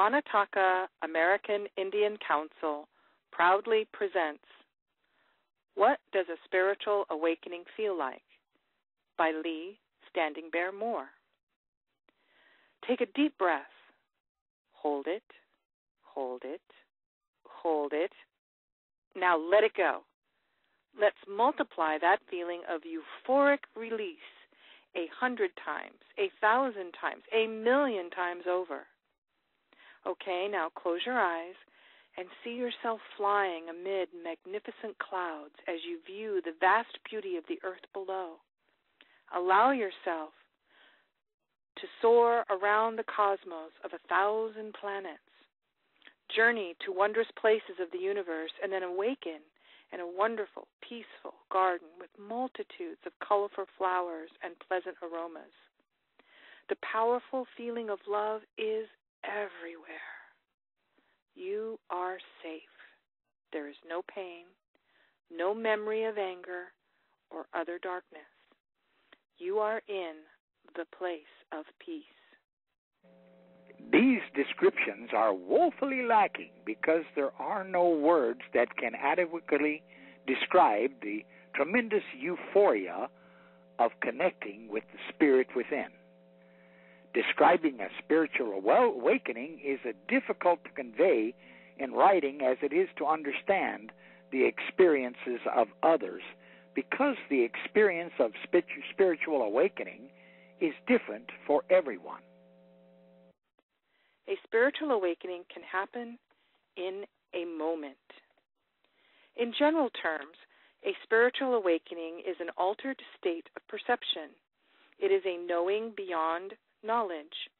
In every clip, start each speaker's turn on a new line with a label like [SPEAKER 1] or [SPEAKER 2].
[SPEAKER 1] Manataka American Indian Council proudly presents What Does a Spiritual Awakening Feel Like? By Lee Standing Bear Moore. Take a deep breath. Hold it, hold it, hold it. Now let it go. Let's multiply that feeling of euphoric release 100 times, 1,000 times, 1,000,000 times over. Okay, now close your eyes and see yourself flying amid magnificent clouds as you view the vast beauty of the earth below. Allow yourself to soar around the cosmos of 1,000 planets. Journey to wondrous places of the universe and then awaken in a wonderful, peaceful garden with multitudes of colorful flowers and pleasant aromas. The powerful feeling of love is everywhere. You are safe. There is no pain, no memory of anger or other darkness. You are in the place of peace.
[SPEAKER 2] These descriptions are woefully lacking because there are no words that can adequately describe the tremendous euphoria of connecting with the spirit within. Describing a spiritual awakening is as difficult to convey in writing as it is to understand the experiences of others, because the experience of spiritual awakening is different for everyone.
[SPEAKER 1] A spiritual awakening can happen in a moment. In general terms, a spiritual awakening is an altered state of perception. It is a knowing beyond knowledge.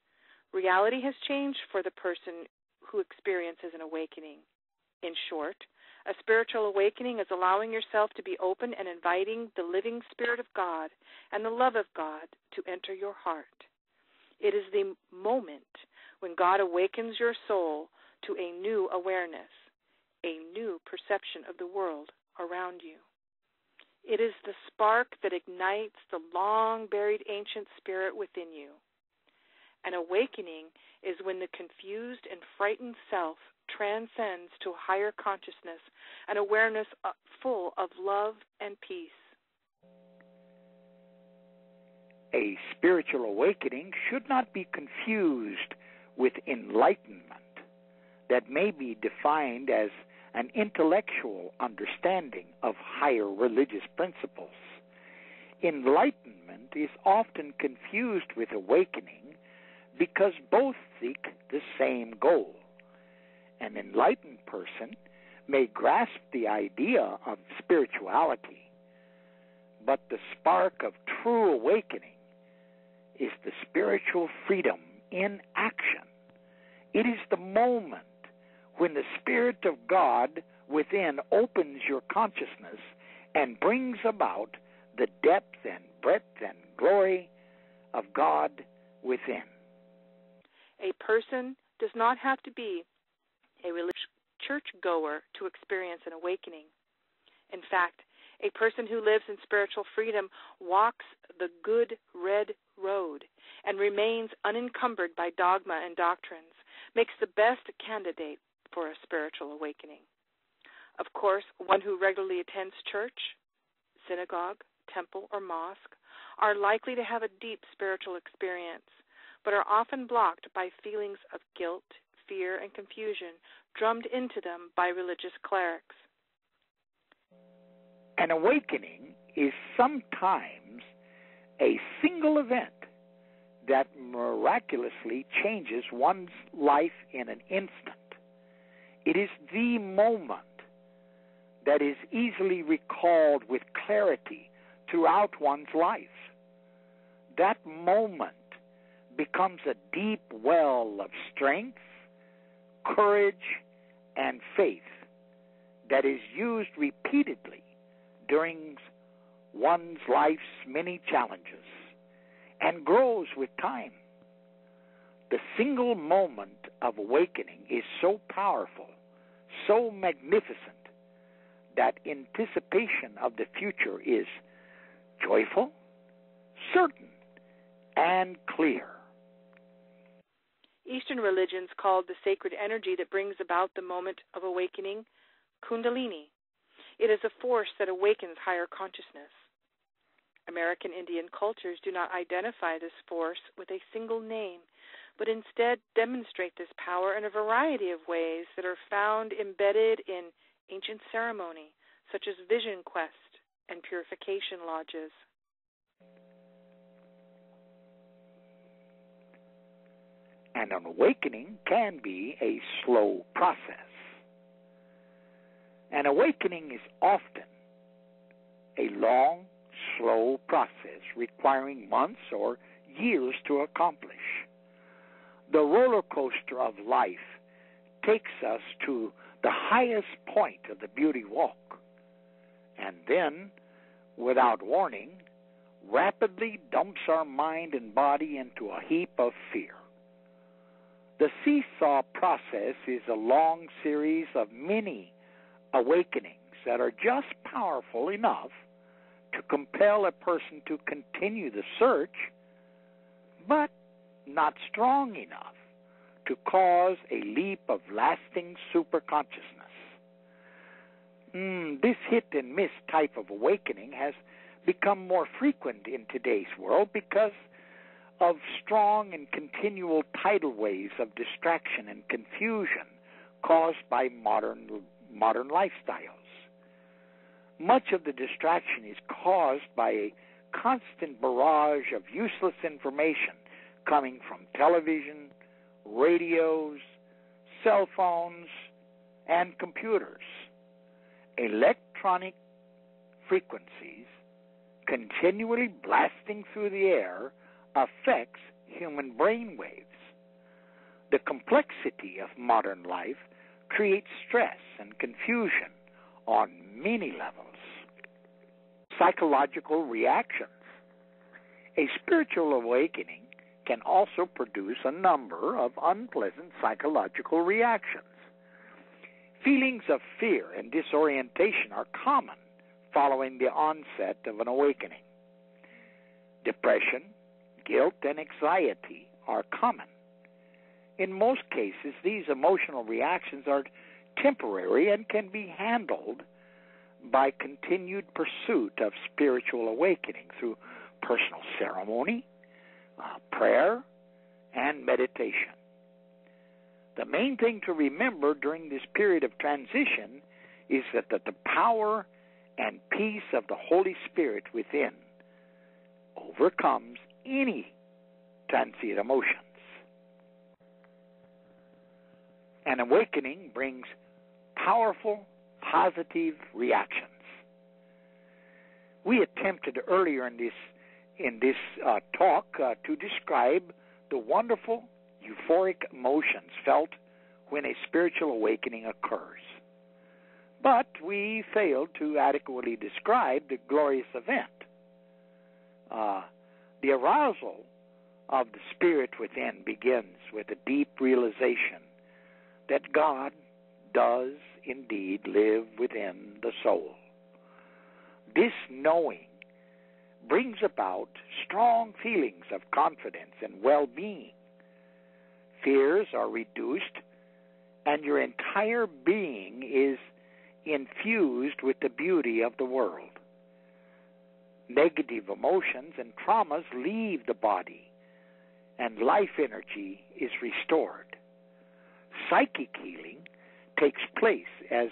[SPEAKER 1] Reality has changed for the person who experiences an awakening. In short, a spiritual awakening is allowing yourself to be open and inviting the living Spirit of God and the love of God to enter your heart. It is the moment when God awakens your soul to a new awareness, a new perception of the world around you. It is the spark that ignites the long-buried ancient spirit within you. An awakening is when the confused and frightened self transcends to a higher consciousness, an awareness full of love and peace.
[SPEAKER 2] A spiritual awakening should not be confused with enlightenment that may be defined as an intellectual understanding of higher religious principles. Enlightenment is often confused with awakening because both seek the same goal. An enlightened person may grasp the idea of spirituality, but the spark of true awakening is the spiritual freedom in action. It is the moment when the Spirit of God within opens your consciousness and brings about the depth and breadth and glory of God within.
[SPEAKER 1] A person does not have to be a religious churchgoer to experience an awakening. In fact, a person who lives in spiritual freedom walks the good red road and remains unencumbered by dogma and doctrines, makes the best candidate for a spiritual awakening. Of course, one who regularly attends church, synagogue, temple, or mosque are likely to have a deep spiritual experience, but are often blocked by feelings of guilt, fear, and confusion drummed into them by religious clerics.
[SPEAKER 2] An awakening is sometimes a single event that miraculously changes one's life in an instant. It is the moment that is easily recalled with clarity throughout one's life. That moment becomes a deep well of strength, courage, and faith that is used repeatedly during one's life's many challenges and grows with time. The single moment of awakening is so powerful, so magnificent, that anticipation of the future is joyful, certain, and clear.
[SPEAKER 1] Eastern religions called the sacred energy that brings about the moment of awakening Kundalini. It is a force that awakens higher consciousness. American Indian cultures do not identify this force with a single name, but instead demonstrate this power in a variety of ways that are found embedded in ancient ceremony, such as vision quest and purification lodges.
[SPEAKER 2] And an awakening can be a slow process. An awakening is often a long, slow process requiring months or years to accomplish. The roller coaster of life takes us to the highest point of the beauty walk, and then, without warning, rapidly dumps our mind and body into a heap of fear. The seesaw process is a long series of mini awakenings that are just powerful enough to compel a person to continue the search, but not strong enough to cause a leap of lasting superconsciousness. This hit-and-miss type of awakening has become more frequent in today's world because of strong and continual tidal waves of distraction and confusion caused by modern lifestyles. Much of the distraction is caused by a constant barrage of useless information coming from television, radios, cell phones, and computers. Electronic frequencies continually blasting through the air affects human brain waves. The complexity of modern life creates stress and confusion on many levels. Psychological reactions. A spiritual awakening can also produce a number of unpleasant psychological reactions. Feelings of fear and disorientation are common following the onset of an awakening. Depression, guilt, and anxiety are common. In most cases, these emotional reactions are temporary and can be handled by continued pursuit of spiritual awakening through personal ceremony, prayer, and meditation. The main thing to remember during this period of transition is that the power and peace of the Holy Spirit within overcomes any transient emotions. An awakening brings powerful, positive reactions. We attempted earlier in this talk to describe the wonderful, euphoric emotions felt when a spiritual awakening occurs. But we failed to adequately describe the glorious event. The arousal of the spirit within begins with a deep realization that God does indeed live within the soul. This knowing brings about strong feelings of confidence and well-being. Fears are reduced, and your entire being is infused with the beauty of the world. Negative emotions and traumas leave the body, and life energy is restored. Psychic healing takes place as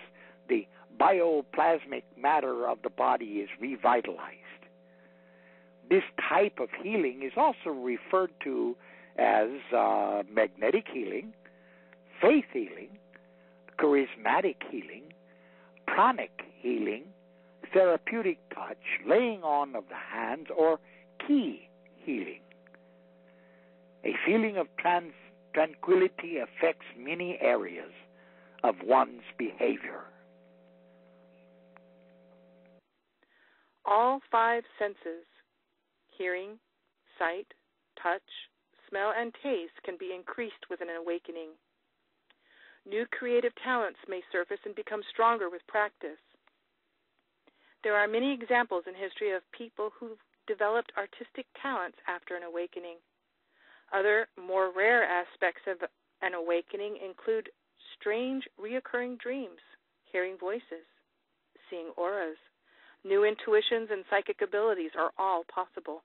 [SPEAKER 2] the bioplasmic matter of the body is revitalized. This type of healing is also referred to as magnetic healing, faith healing, charismatic healing, pranic healing, therapeutic touch, laying on of the hands, or key healing. A feeling of tranquility affects many areas of one's behavior.
[SPEAKER 1] All five senses, hearing, sight, touch, smell, and taste, can be increased with an awakening. New creative talents may surface and become stronger with practice. There are many examples in history of people who've developed artistic talents after an awakening. Other, more rare aspects of and awakening include strange, reoccurring dreams, hearing voices, seeing auras. New intuitions and psychic abilities are all possible.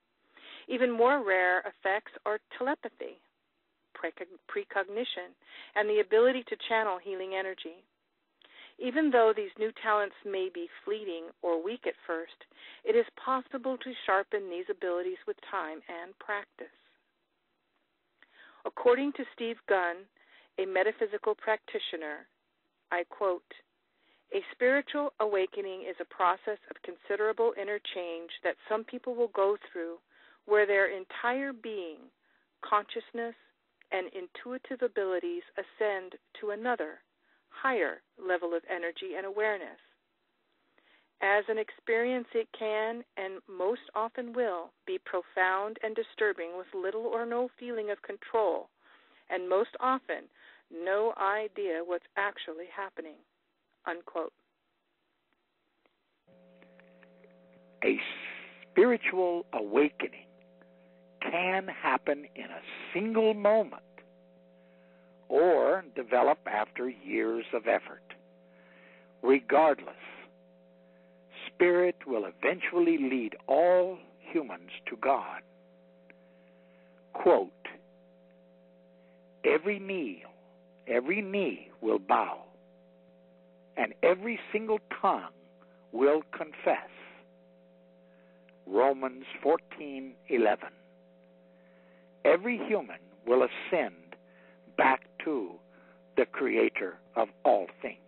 [SPEAKER 1] Even more rare effects are telepathy, precognition, and the ability to channel healing energy. Even though these new talents may be fleeting or weak at first, it is possible to sharpen these abilities with time and practice. According to Steve Gunn, a metaphysical practitioner, I quote, "A spiritual awakening is a process of considerable inner change that some people will go through where their entire being, consciousness, and intuitive abilities ascend to another, higher level of energy and awareness. As an experience, it can, and most often will, be profound and disturbing with little or no feeling of control, and most often no idea what's actually happening." Unquote.
[SPEAKER 2] A spiritual awakening can happen in a single moment or develop after years of effort. Regardless, Spirit will eventually lead all humans to God. Quote, every knee will bow, and every single tongue will confess. Romans 14:11. Every human will ascend back to the Creator of all things.